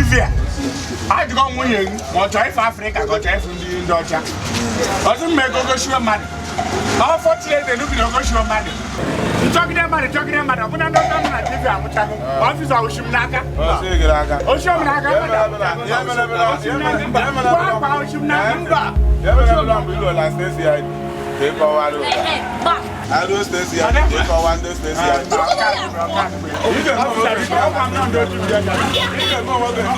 TV. I don't win you. Or try for Africa, or try from the Dodger. Doesn't make go show money. How fortunate they look at go show money. Talking about it. When I don't come on TV, I'm talking. Office of Shumnaka. Oh, Shumnaka. I don't stay here. Take for one day stay here. You can go there. I'm not going to do that. You can go over there.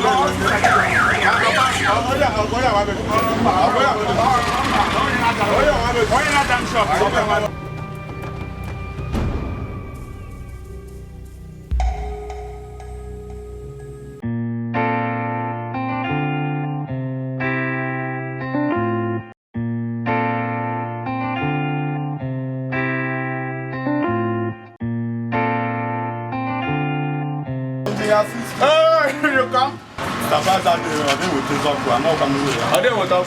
Oh, you come? That's why I will take off. I'm not coming here. I didn't talk.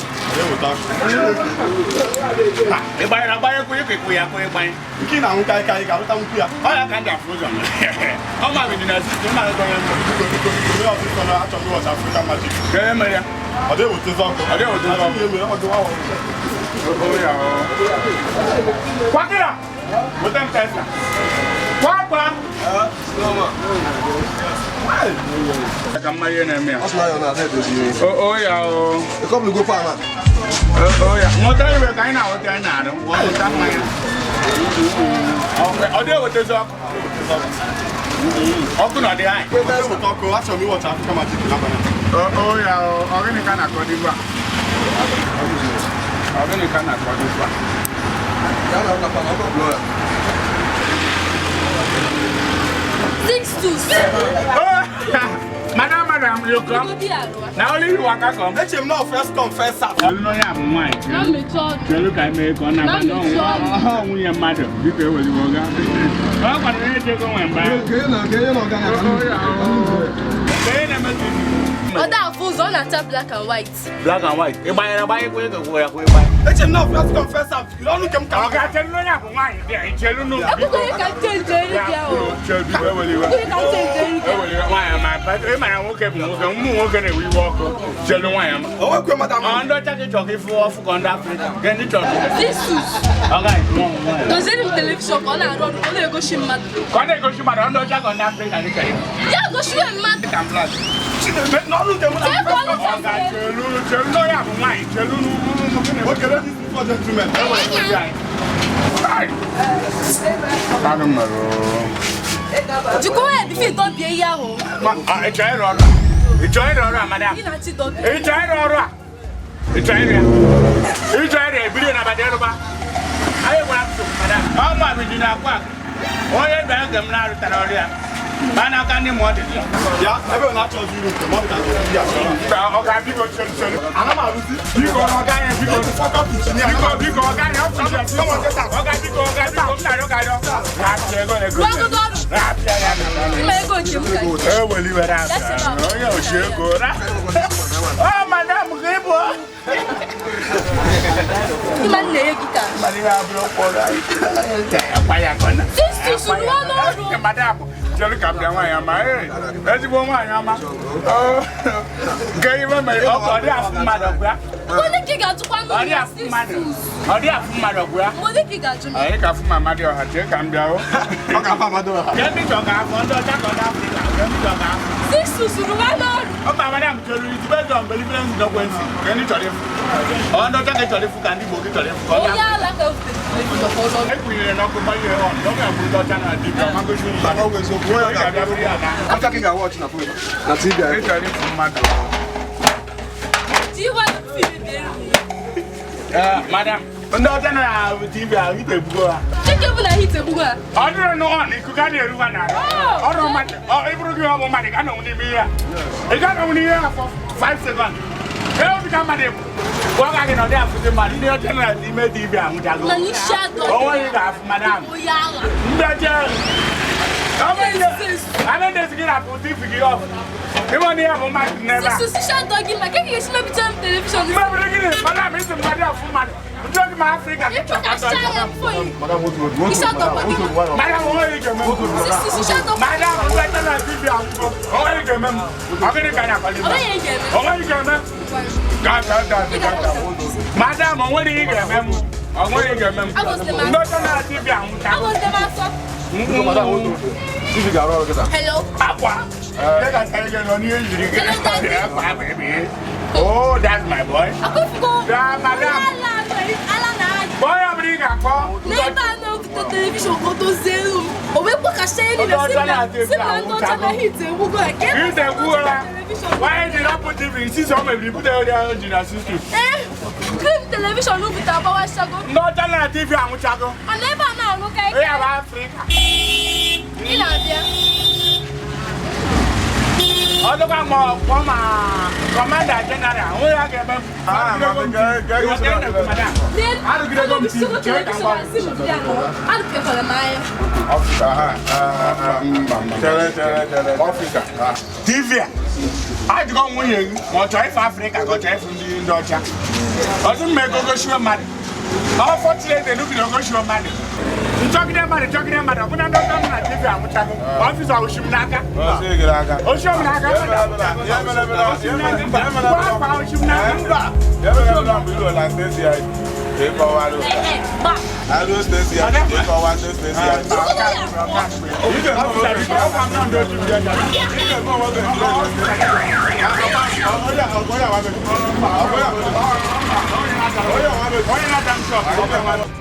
If I buy a quick, we are going. You can't I can't afford them. How much did I see? I'm not going to watch African magic. I didn't take off. Oh, yeah. Quack it up. With them Tesla. Quack. Come my enemy. Oh, yeah. Come to go farmer. Oh, yeah. What are you going out there now? What is that? Oh, there was the dog. Open on the eye. Watch me watch African magic. Oh, yeah. Organic and according back. Organic and according back. 6-2. Madam, you come. Now only you walk come. Let him know first come first serve. You know you have mine. Now me talk. You look at me on a man. We are madam. You can well go. How can you take on back? Other fools on a black and white. Black and white. You buy a bike, we buy. Let him know first come first serve. You don't look him come. I tell you you have mine. There, tell you no. I can change anything. Tell you where you are. Why am I? But if I walk up, we walk. Tell you why am I? Oh, come madam. I'm not talking for conduct. Get it on. 6-2. Okay. Does any television on a road? Only go shoot mad. Quand on go shoot mad, on don't check on that place. Yeah, go shoot mad. No, look, I'm tu connais des filles dans des yahoo. Ah, it's a lot. It's a lot, madame. It's a lot. It's a billion about the other. I want to, madame. How much we do not work? Oh, you better come now to Tararia. Man, I can't more. Yeah, everyone not just you. Okay, people should. I'm not you go again, because fuck up to me. You go again, come on, get out. Okay, people go again. Oh, madame, Jelly cap down, I am my let's go, my ama. Oh, gave him my mother. What did you got to one? I have mother. What did you got to me? I have my mother. I take him down. Let me talk about 6-2. Oh, madam, it's better on believing in the Wednesday. Can you tell him? Oh, not that I tell you can you book it to him. Oh, yeah, like a we're not going to buy your own. Don't have to go down and dig. I'm going to always go. I'm talking about watching a movie. That's it. I tell you from Mado. Do you want to feel it? Madam. No, then I will TV. I'll hit a book. Check it when I hit a book. I don't know. You could get a run. I don't mind. Oh, every girl will manage. I know only me here. I got only here for 5 seconds. Help become my name. What I can do for the money, you tell me, you may be able to go. Oh, you have, madam. I mean, there's a good opportunity to get off. You want to have a man never. Shut doggy, my cake is maybe television. Madam, it's a matter of money. Drug my Africa. You put a shine for you. Madam, You shut up. Madam, what are you doing? Sister, shut up. Madam, I'm like that TV. How are you doing? I'm going to get up. How are you doing? Madam, I'm waiting here, ma'am. I'm waiting here, ma'am. I was the man. Not on TV. I was the man. Hello. Aqua. Let us tell you, no news. Baby. Oh, that's my boy. I could go. Madam. Boy, I'm bringing a call. Never know the television go to zero. Or we put a shade in the why did I put TV? See some of you put the original system. Cream television look with our power shadow. Not on TV, I'm Chago. I never know, okay? We have Africa. In India. Other one more, Commander General. We are getting them. Ah, madam. How do you go to church and what? I'll pay for the mile. Officer. TV. I go winning. Or try for Africa, go try from the Indocha. Doesn't make go show money. Unfortunately, they look at go show money. Talking about it, but I'm not going to TV. I'm talking. Officer, I should not. Oh, show me that. I'm